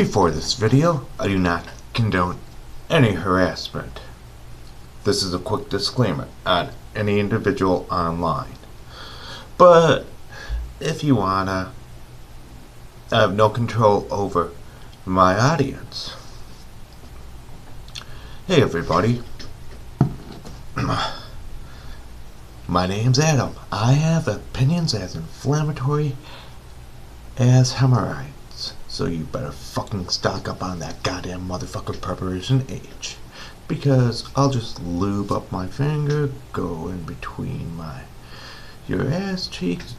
Before this video, I do not condone any harassment. This is a quick disclaimer on any individual online. But if you wanna, I have no control over my audience. Hey everybody. My name's Adam. I have opinions as inflammatory as hemorrhoids. So you better fucking stock up on that goddamn motherfucker preparation H. Because I'll just lube up my finger, go in between your ass cheeks,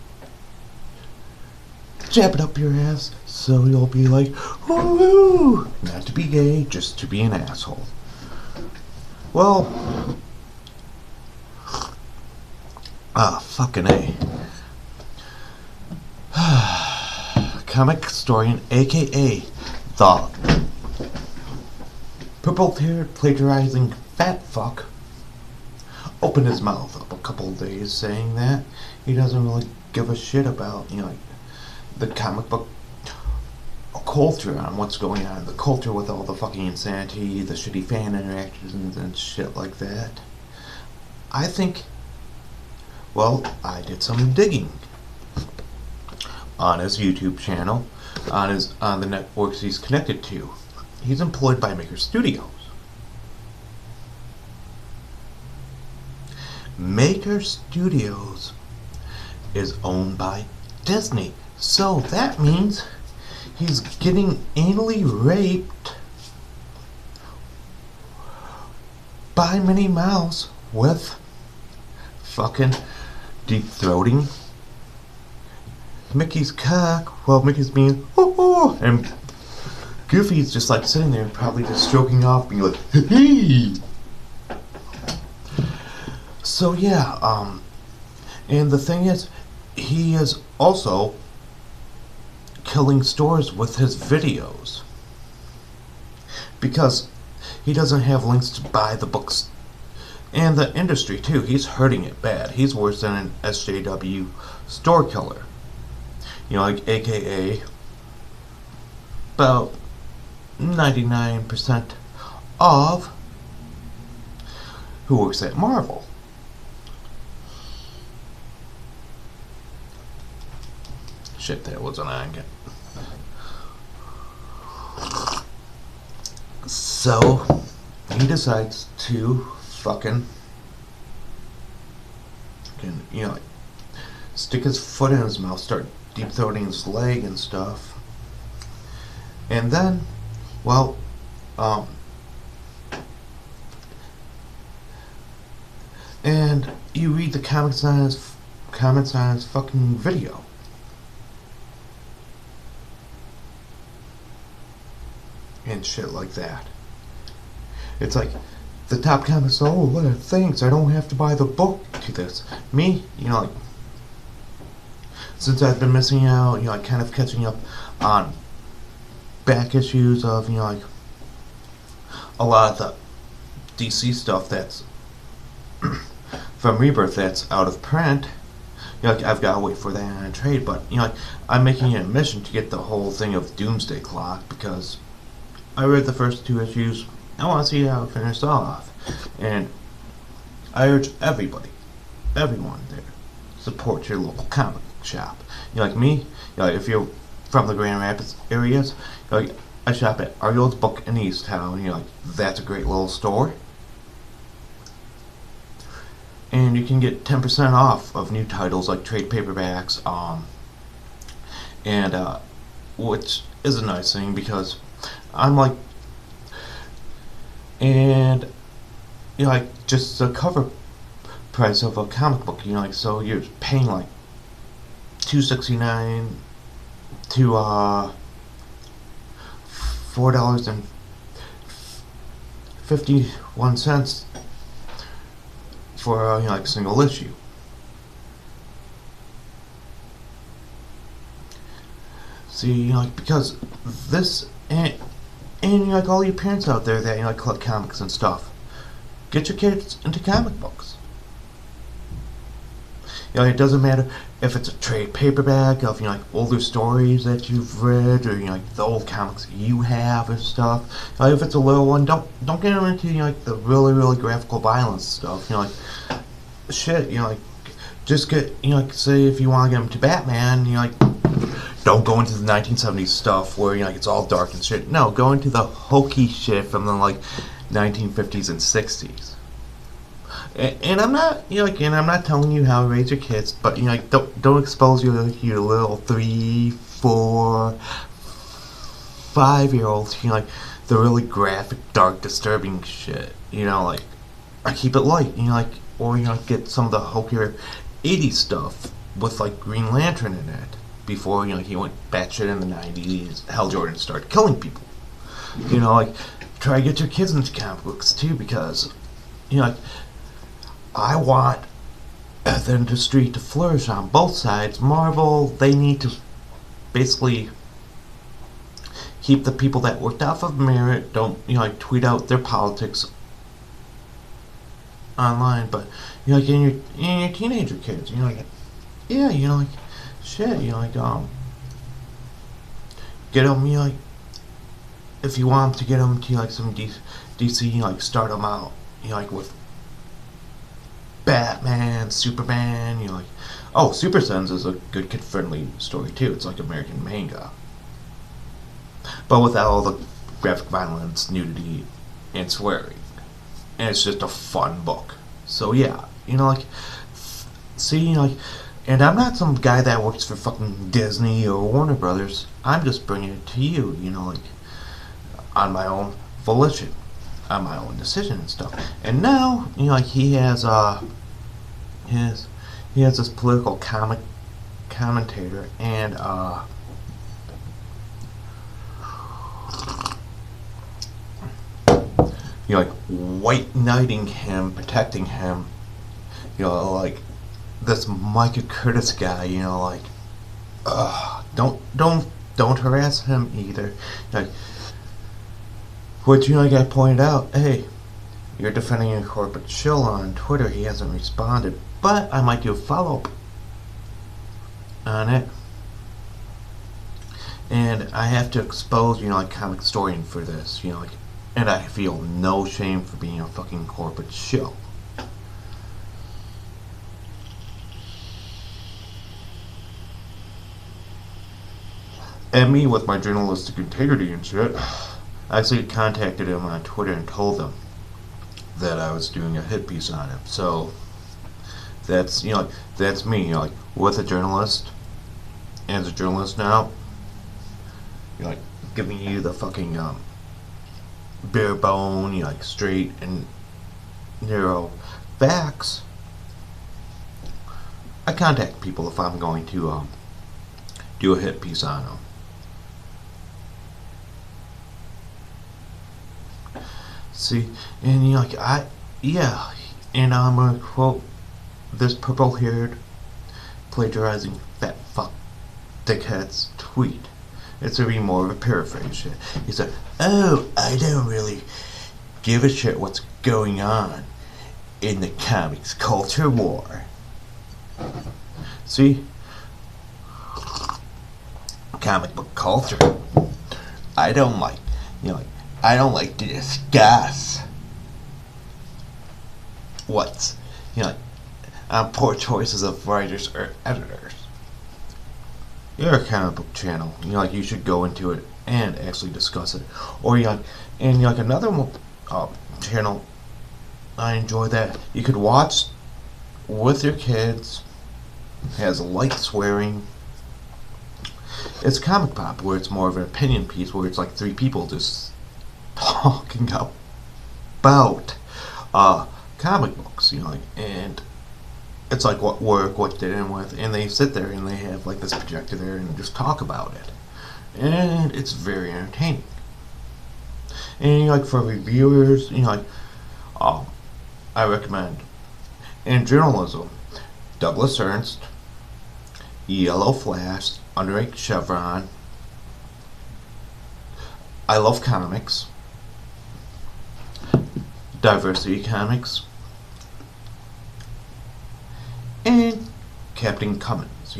jab it up your ass, so you'll be like, woo! Not to be gay, just to be an asshole. Well, fucking A. Comicstorian, aka the Purple Haired Plagiarizing fat fuck, opened his mouth up a couple of days saying that he doesn't really give a shit about, the comic book culture and what's going on in the culture with all the fucking insanity, the shitty fan interactions and shit like that. I think, I did some digging on his YouTube channel, on the networks he's connected to. He's employed by Maker Studios. Maker Studios is owned by Disney, so that means he's getting anally raped by Minnie Mouse with fucking deep throating Mickey's cock while Mickey's being and Goofy's just like sitting there probably just stroking off being like hey. So yeah, and the thing is, he is also killing stores with his videos because he doesn't have links to buy the books. And the industry too, he's hurting it bad. He's worse than an SJW store killer. AKA about 99% of who works at Marvel. Shit, that wasn't on. So he decides to fucking stick his foot in his mouth, start deep throating his leg and stuff, and then and you read the comments on his fucking video. And shit like that. It's like the top comments, thanks, I don't have to buy the book to this. Me, since I've been missing out, kind of catching up on back issues of, a lot of the DC stuff that's from Rebirth that's out of print. I've got to wait for that in trade, but, I'm making it a mission to get the whole thing of Doomsday Clock because I read the first 2 issues. I want to see how it finished off. And I urge everyone there, support your local comic shop. Like me, if you're from the Grand Rapids areas, I shop at Ario's Book in East Town. That's a great little store. And you can get 10% off of new titles like trade paperbacks, which is a nice thing because I'm just the cover price of a comic book, so you're paying like $2.69 to $4.51 for a single issue. See, because this and all your parents out there that collect comics and stuff, get your kids into comic books. It doesn't matter if it's a trade paperback of like older stories that you've read, or like the old comics you have and stuff. If it's a little one, don't get into like the really graphical violence stuff. Like shit. Like just get like say if you want to get them to Batman, like don't go into the 1970s stuff where like it's all dark and shit. No, go into the hokey shit from the like 1950s and 60s. And I'm not, and I'm not telling you how to raise your kids, but like don't expose your little 3, 4, 5-year-olds to like the really graphic, dark, disturbing shit. Like I keep it light. Or get some of the hokier 80s stuff with like Green Lantern in it before he went batshit in the 90s. Hal Jordan started killing people. Like try to get your kids into comic books too, because like I want the industry to flourish on both sides. Marvel, they need to basically keep the people that worked off of merit, don't like tweet out their politics online, but like in your teenager kids, like shit, get them, like if you want to get them to like some DC, like start them out, like with Batman, Superman, like Super Sons is a good kid-friendly story too. It's like American manga, but without all the graphic violence, nudity, and swearing, and it's just a fun book. So yeah, like see, like, and I'm not some guy that works for fucking Disney or Warner Brothers. I'm just bringing it to you, like on my own volition, on my own decision and stuff. And now, like he has this political commentator and like white knighting him, protecting him. Like this Micha Curtis guy. Like don't harass him either. Like, which like I pointed out, hey, you're defending a corporate shill on Twitter. He hasn't responded, but I might do a follow-up on it. And I have to expose, like Comicstorian for this, like, and I feel no shame for being a fucking corporate shill. And me with my journalistic integrity and shit, I actually contacted him on Twitter and told him that I was doing a hit piece on him. So that's that's me, like with a journalist, as a journalist now, like giving you the fucking bare bone, like straight and narrow facts. I contact people if I'm going to do a hit piece on them. See, and like and I'm gonna quote this Purple Haired Plagiarizing Fat Fuck Dickhead's tweet. It's gonna be more of a paraphrase shit. He said, "Oh, I don't really give a shit what's going on in the comics culture war." See, comic book culture. I don't like, I don't like to discuss what's, poor choices of writers or editors. You're a comic book channel. You should go into it and actually discuss it. Or another channel, I enjoy that. You could watch with your kids. Has light swearing. It's Comic Pop, where it's more of an opinion piece, where it's like 3 people just talking about comic books, and it's like what worked, what didn't with, and they sit there and they have like this projector there and just talk about it, and it's very entertaining. And for reviewers, I recommend in journalism Douglas Ernst, Yellow Flash, Underage Chevron, I Love Comics, Diversity Comics, and Captain Cummins,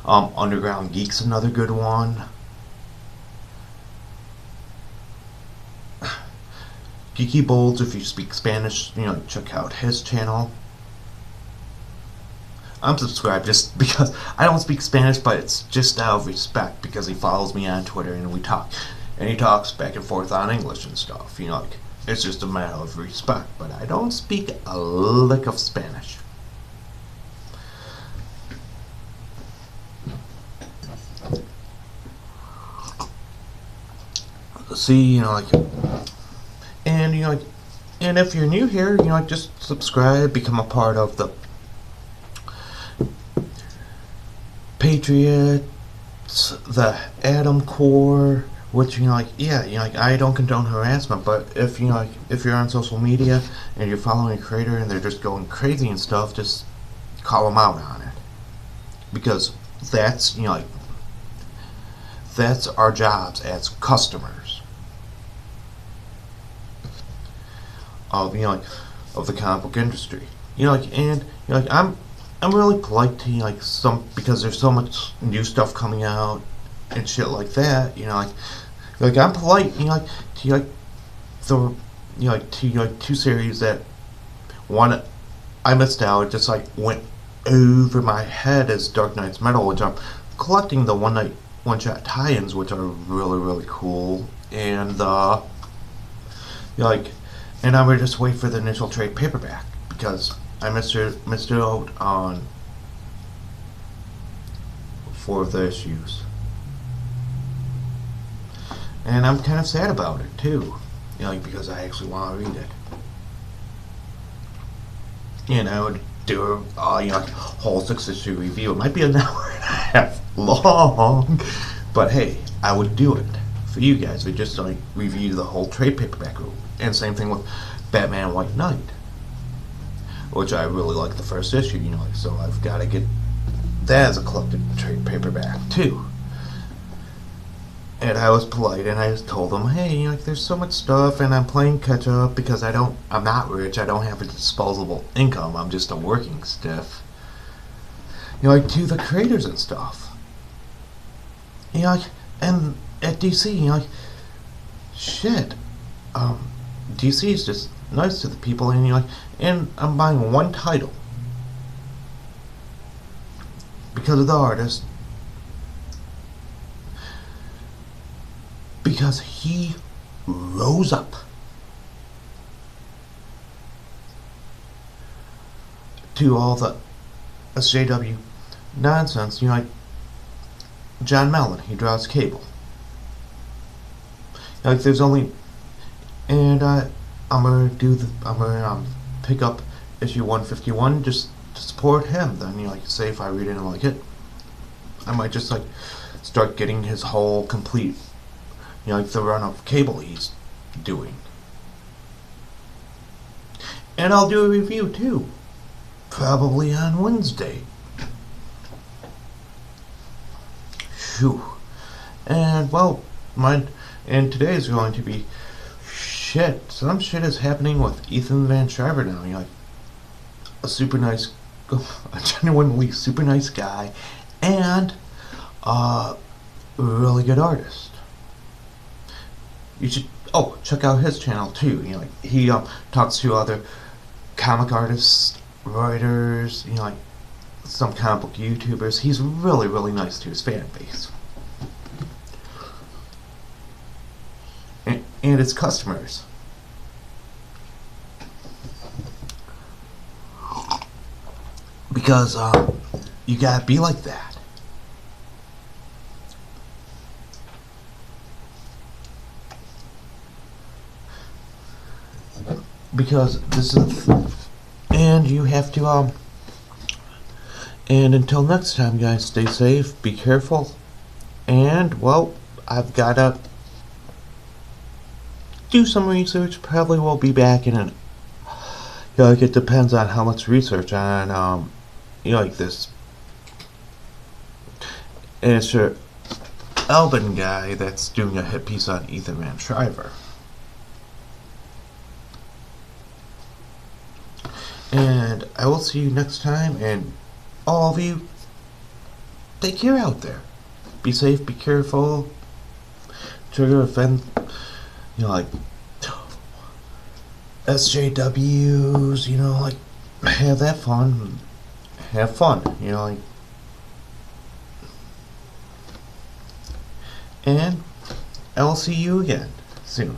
Underground Geek's another good one. Geeky Bolds, if you speak Spanish, check out his channel. I'm subscribed just because I don't speak Spanish, but it's just out of respect because he follows me on Twitter and we talk. And he talks back and forth on English and stuff. It's just a matter of respect, but I don't speak a lick of Spanish. See, and and if you're new here, just subscribe, become a part of the Patriots, the Atom Corps, which I don't condone harassment, but if if you're on social media and you're following a creator and they're just going crazy and stuff, just call them out on it, because that's that's our jobs as customers of of the comic book industry. I'm really polite to some, because there's so much new stuff coming out and shit like that. I'm polite to the two series that one I missed out, just went over my head, as Dark Knight's Metal, which I'm collecting the one-shot tie-ins, which are really cool, and and I'm gonna just wait for the initial trade paperback, because I missed out on 4 of the issues, and I'm kind of sad about it too, because I actually want to read it. I would do a whole 6-issue review. It might be an hour and a half long, but hey, I would do it for you guys. We just review the whole trade paperback. And same thing with Batman White Knight, which I really like the first issue, so I've got to get that as a collected trade paperback too. And I was polite and I just told them, hey, there's so much stuff and I'm playing catch up because I'm not rich, I don't have a disposable income, I'm just a working stiff. To the creators and stuff. And at DC, shit, DC is just nice to the people, and and I'm buying one title because of the artist, because he rose up to all the SJW nonsense. John Mellon, he draws Cable. There's only, and I'm gonna pick up issue 151 just to support him. Then say if I read it and like it, I might just start getting his whole complete the run of Cable he's doing, and I'll do a review too, probably on Wednesday. Phew. And well, and today is going to be shit. Some shit is happening with Ethan Van Sciver now. A super nice, a genuinely super nice guy, and a really good artist. You should check out his channel too. He talks to other comic artists, writers, some comic book YouTubers. He's really nice to his fan base and his customers. Because you gotta be like that. Because this is, and you have to and until next time, guys, stay safe, be careful, and well, I've gotta do some research. Probably will be back in an it depends on how much research on this Asher Albin guy that's doing a hit piece on Ethan Van Sciver. I will see you next time, and all of you, take care out there. Be safe, be careful. Try to offend, like, SJWs, like, have that fun. Have fun, like. And I will see you again soon.